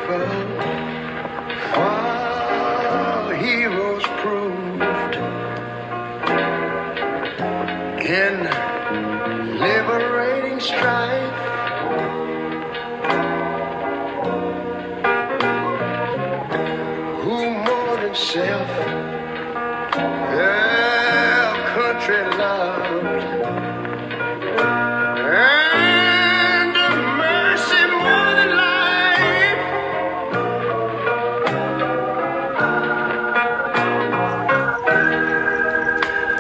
fell, while heroes proved in liberating strife. Who more than self their country loved, and mercy more than life.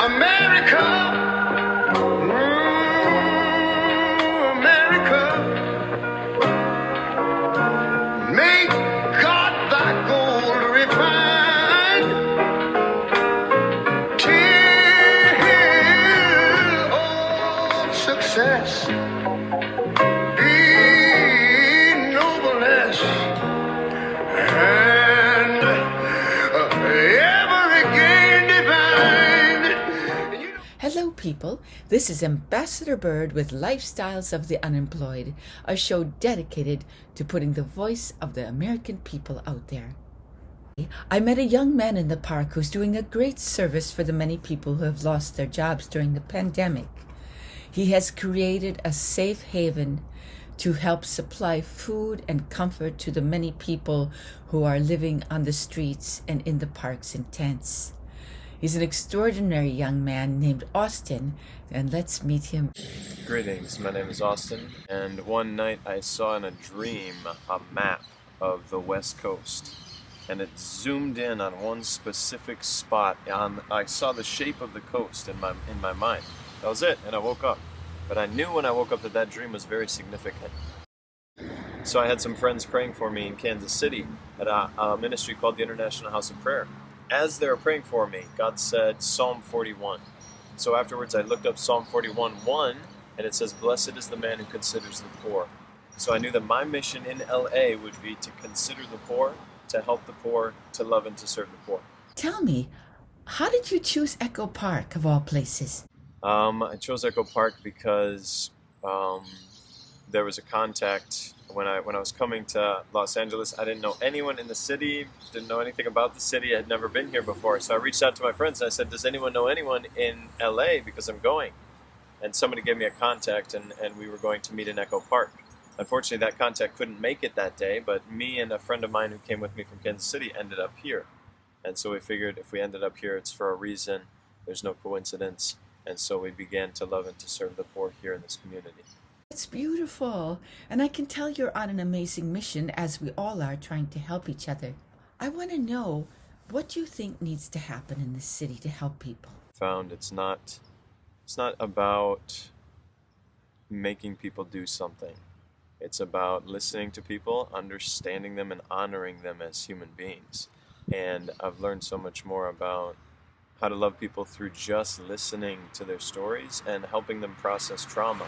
America, America, make God thy gold refined, till all success be nobleness, and ever again divine. Hello, people. This is Ambassador Bird with Lifestyles of the Unemployed, a show dedicated to putting the voice of the American people out there. I met a young man in the park who's doing a great service for the many people who have lost their jobs during the pandemic. He has created a safe haven to help supply food and comfort to the many people who are living on the streets and in the parks in tents. He's an extraordinary young man named Austin, and let's meet him. Greetings, my name is Austin, and one night I saw in a dream a map of the West Coast, and it zoomed in on one specific spot. I saw the shape of the coast in my mind. That was it, and I woke up. But I knew when I woke up that that dream was very significant. So I had some friends praying for me in Kansas City at a ministry called the International House of Prayer. As they were praying for me, God said Psalm 41. So afterwards I looked up Psalm 41:1, and it says, "Blessed is the man who considers the poor." So I knew that my mission in LA would be to consider the poor, to help the poor, to love and to serve the poor. Tell me, how did you choose Echo Park of all places? I chose Echo Park because there was a contact when I was coming to Los Angeles. I didn't know anyone in the city, didn't know anything about the city. I had never been here before. So I reached out to my friends and I said, does anyone know anyone in LA, because I'm going? And somebody gave me a contact, and we were going to meet in Echo Park. Unfortunately, that contact couldn't make it that day, but me and a friend of mine who came with me from Kansas City ended up here. And so we figured if we ended up here, it's for a reason. There's no coincidence. And so we began to love and to serve the poor here in this community. It's beautiful, and I can tell you're on an amazing mission, as we all are, trying to help each other. I want to know, what you think needs to happen in this city to help people? Found it's not about making people do something. It's about listening to people, understanding them, and honoring them as human beings. And I've learned so much more about how to love people through just listening to their stories and helping them process trauma.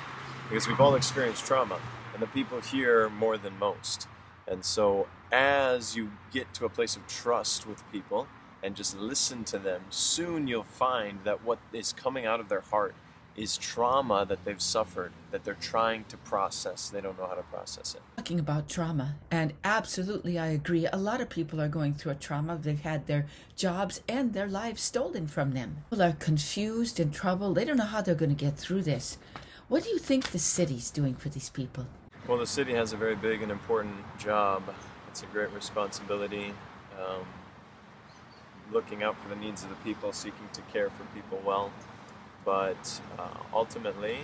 Because we've all experienced trauma, and the people here more than most. And so as you get to a place of trust with people and just listen to them, soon you'll find that what is coming out of their heart is trauma that they've suffered, that they're trying to process. They don't know how to process it. Talking about trauma, and absolutely I agree, a lot of people are going through a trauma. They've had their jobs and their lives stolen from them. People are confused and troubled. They don't know how they're going to get through this. What do you think the city's doing for these people? Well, the city has a very big and important job. It's a great responsibility, looking out for the needs of the people, seeking to care for people well. But ultimately,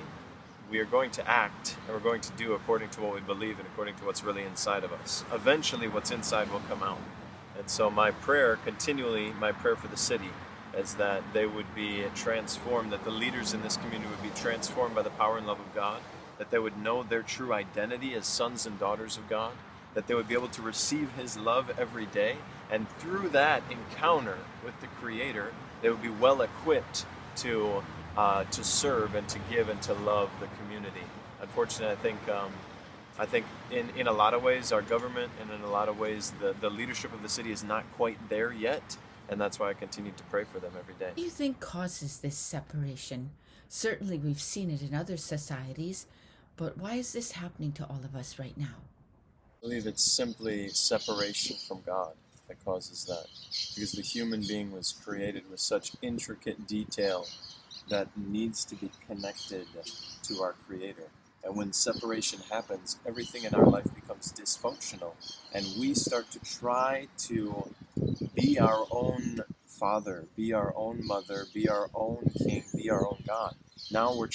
we are going to act, and we're going to do according to what we believe and according to what's really inside of us. Eventually, what's inside will come out. And so my prayer, continually, my prayer for the city, is that they would be transformed, that the leaders in this community would be transformed by the power and love of God, that they would know their true identity as sons and daughters of God, that they would be able to receive His love every day, and through that encounter with the Creator, they would be well equipped to serve and to give and to love the community. Unfortunately, I think in a lot of ways our government, and in a lot of ways the leadership of the city is not quite there yet, and that's why I continue to pray for them every day. What do you think causes this separation? Certainly we've seen it in other societies, but why is this happening to all of us right now? I believe it's simply separation from God that causes that. Because the human being was created with such intricate detail that needs to be connected to our Creator. And when separation happens, everything in our life becomes dysfunctional. And we start to try to be our own father, be our own mother, be our own king, be our own God. Now we're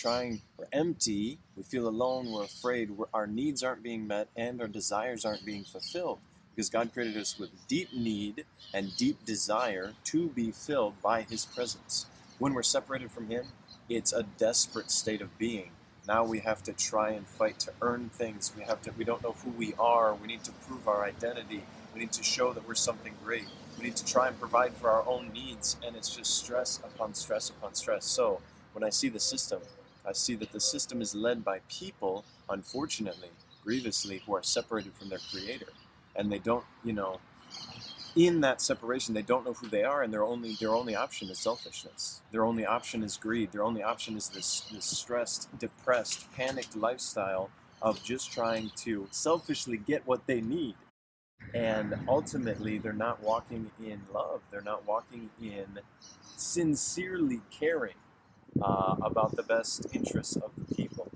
empty, we feel alone, we're afraid, our needs aren't being met, and our desires aren't being fulfilled. Because God created us with deep need and deep desire to be filled by His presence. When we're separated from Him, it's a desperate state of being. Now we have to try and fight to earn things. We don't know who we are. We need to prove our identity. We need to show that we're something great. We need to try and provide for our own needs, and it's just stress upon stress upon stress. So when I see the system, I see that the system is led by people, unfortunately, grievously, who are separated from their Creator. And they don't, in that separation, they don't know who they are, and their only option is selfishness. Their only option is greed. Their only option is this stressed, depressed, panicked lifestyle of just trying to selfishly get what they need. And ultimately, they're not walking in love. They're not walking in sincerely caring about the best interests of the people.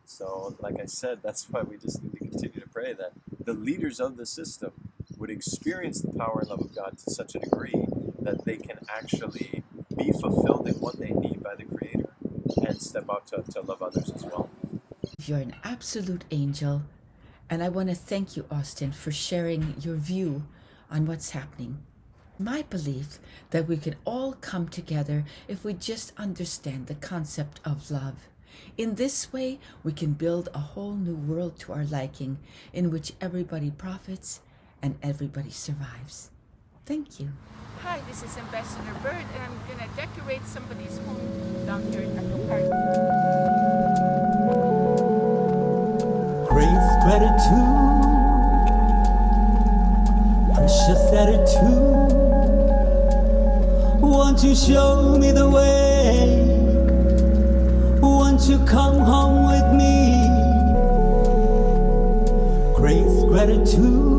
So, like I said, that's why we just need to continue to pray that the leaders of the system would experience the power and love of God to such a degree that they can actually be fulfilled in what they need by the Creator and step out to love others as well. You're an absolute angel, and I want to thank you, Austin, for sharing your view on what's happening. My belief that we can all come together if we just understand the concept of love. In this way, we can build a whole new world to our liking, in which everybody profits and everybody survives. Thank you. Hi, this is Ambassador Bird, and I'm going to decorate somebody's home down here in Echo Park. Grace, gratitude, precious attitude. Won't you show me the way? Won't you come home with me? Grace, gratitude,